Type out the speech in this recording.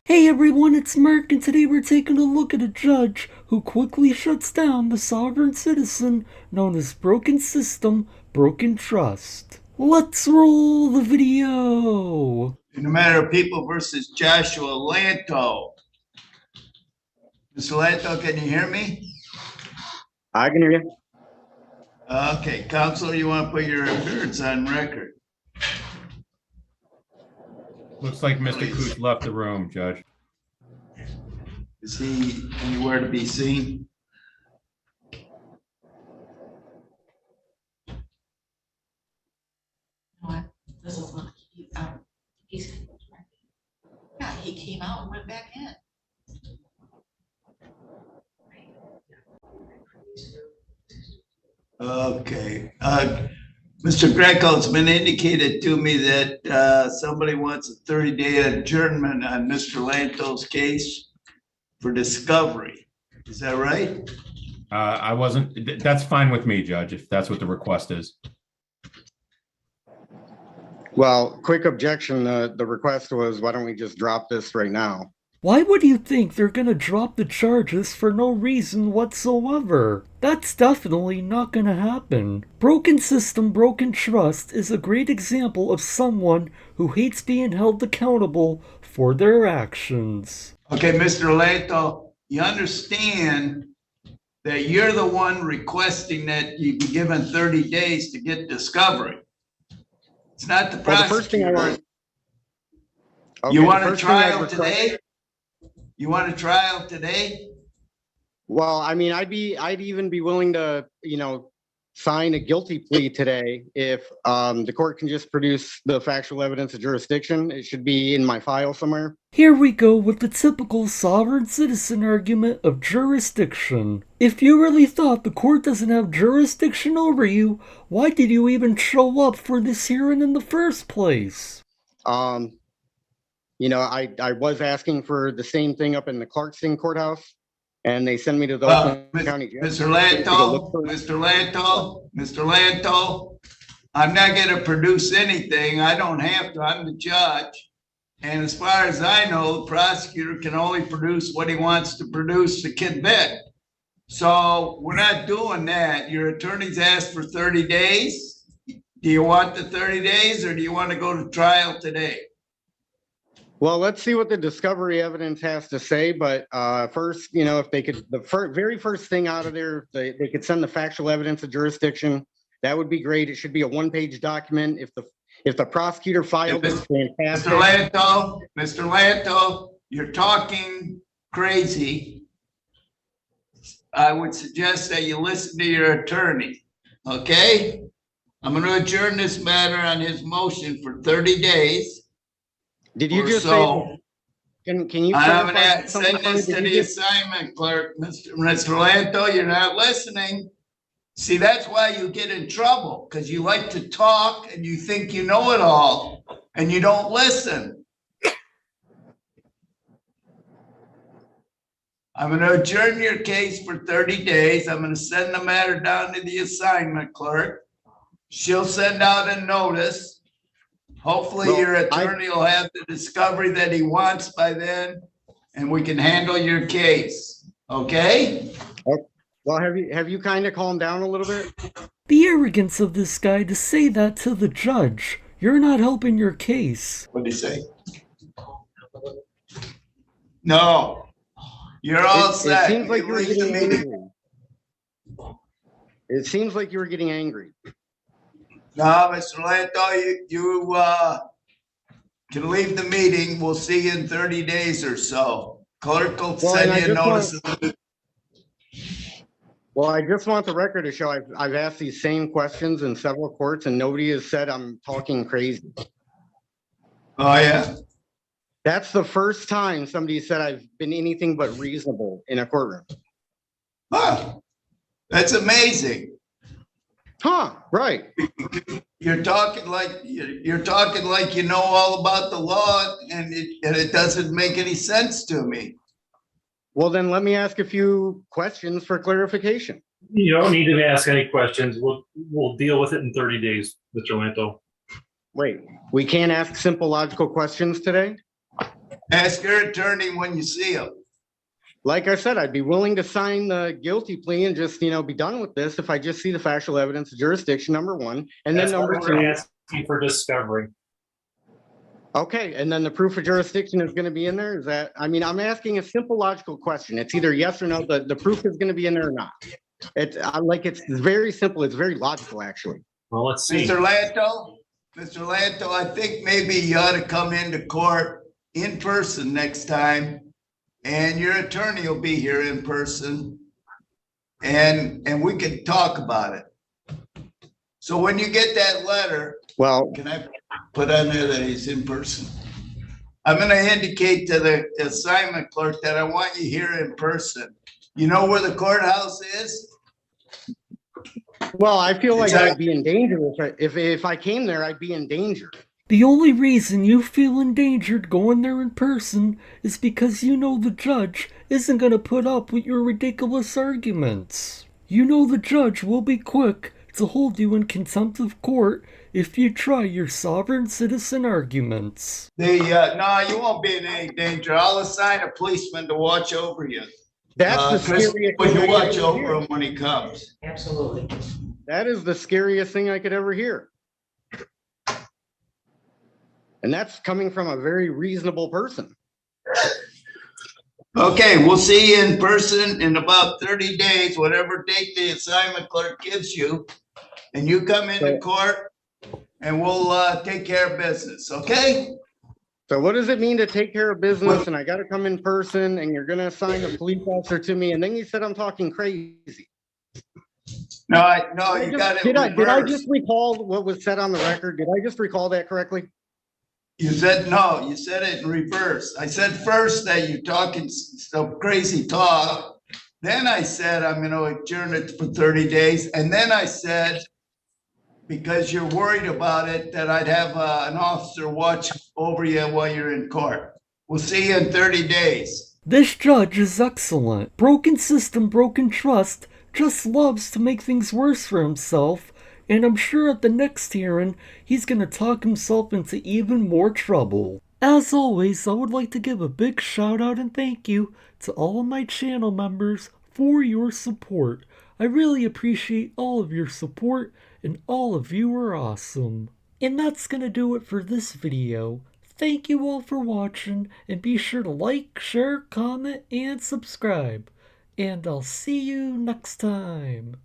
Hey everyone, it's Mark, and today we're taking a look at a judge who quickly shuts down the sovereign citizen known as Broken System, Broken Trust. Let's roll the video! In the matter of People versus Joshua Lanto. Mr. Lanto, can you hear me? I can hear you. Okay, Counselor, you want to put your appearance on record? Looks like Mr. Cooch left the room, Judge. Is he anywhere to be seen? This is what he came out and went back in. Okay. Mr. Greco, it's been indicated to me that somebody wants a 30-day adjournment on Mr. Lanto's case for discovery. Is that right? I wasn't, that's fine with me, Judge, if that's what the request is. Well, quick objection. The request was, why don't we just drop this right now? Why would you think they're gonna drop the charges for no reason whatsoever? That's definitely not gonna happen. Broken System, Broken Trust is a great example of someone who hates being held accountable for their actions. Okay, Mr. Lanto, you understand that you're the one requesting that you be given 30 days to get discovery. It's not the Well, the first thing I prosecutor. want. You Okay, want the a first thing I trial request- today? You want a trial today? Well, I mean, I'd even be willing to, sign a guilty plea today if the court can just produce the factual evidence of jurisdiction. It should be in my file somewhere. Here we go with the typical sovereign citizen argument of jurisdiction. If you really thought the court doesn't have jurisdiction over you, why did you even show up for this hearing in the first place? I was asking for the same thing up in the Clarkston courthouse, and they sent me to the Oakland County Jail. Mr. Lanto, I'm not gonna produce anything. I don't have to. I'm the judge. And as far as I know, the prosecutor can only produce what he wants to produce to convict. So we're not doing that. Your attorney's asked for 30 days. Do you want the 30 days or do you want to go to trial today? Well, let's see what the discovery evidence has to say. But first, if they could, very first thing out of there, they could send the factual evidence of jurisdiction. That would be great. It should be a one-page document. If the prosecutor filed it, fantastic. Mr. Lanto, you're talking crazy. I would suggest that you listen to your attorney, okay? I'm going to adjourn this matter on his motion for 30 days. Did you just say? Can you? I'm going to send this to the assignment clerk, Mr. Lanto. You're not listening. See, that's why you get in trouble, because you like to talk and you think you know it all and you don't listen. I'm going to adjourn your case for 30 days. I'm going to send the matter down to the assignment clerk. She'll send out a notice. Hopefully your attorney will have the discovery that he wants by then, and we can handle your case. Okay? Well, have you kind of calmed down a little bit? The arrogance of this guy to say that to the judge. You're not helping your case. What did he say? No. You're all set. It seems like you were getting angry. It seems like you were getting angry. No, Mr. Lanto, you can leave the meeting. We'll see you in 30 days or so. Clerk will send you a notice. Well, I just want the record to show I've asked these same questions in several courts and nobody has said I'm talking crazy. Oh, yeah. That's the first time somebody said I've been anything but reasonable in a courtroom. Huh. That's amazing. Huh, right. You're talking like you know all about the law, and it doesn't make any sense to me. Well, then let me ask a few questions for clarification. You don't need to ask any questions. We'll deal with it in 30 days, Mr. Lanto. Wait, we can't ask simple logical questions today? Ask your attorney when you see him. Like I said, I'd be willing to sign the guilty plea and just, be done with this if I just see the factual evidence of jurisdiction, number one. And That's then why number we're two, asking for discovery. okay, and then the proof of jurisdiction is going to be in there? Is that, I'm asking a simple logical question. It's either yes or no, the proof is going to be in there or not. It's very simple. It's very logical, actually. Well, let's see. Mr. Lanto, I think maybe you ought to come into court in person next time, and your attorney will be here in person, and we can talk about it. So when you get that letter, Well, can I put on there that he's in person? I'm gonna indicate to the assignment clerk that I want you here in person. You know where the courthouse is? well, I feel like I'd be in danger if I came there. I'd be in danger. The only reason you feel endangered going there in person is because you know the judge isn't gonna put up with your ridiculous arguments. You know the judge will be quick to hold you in contempt of court if you try your sovereign citizen arguments. No, you won't be in any danger. I'll assign a policeman to watch over you. That's the Chris, scariest would thing you I watch could over ever hear. him when he comes? Absolutely. That is the scariest thing I could ever hear. And that's coming from a very reasonable person. Okay, we'll see you in person in about 30 days, whatever date the assignment clerk gives you. And you come into court and we'll take care of business, okay? So what does it mean to take care of business? And I got to come in person and you're going to assign a police officer to me. And then you said I'm talking crazy. No, you got it Did I reversed. just recall what was said on the record? Did I just recall that correctly? You said no, you said it in reverse. I said first that you're talking some crazy talk. Then I said I'm going to adjourn it for 30 days. And then I said, because you're worried about it, that I'd have an officer watch over you while you're in court. We'll see you in 30 days. This judge is excellent. Broken system, broken trust, just loves to make things worse for himself, and I'm sure at the next hearing, he's gonna talk himself into even more trouble. As always, I would like to give a big shout out and thank you to all of my channel members for your support. I really appreciate all of your support, and all of you are awesome. And that's gonna do it for this video. Thank you all for watching, and be sure to like, share, comment, and subscribe. And I'll see you next time.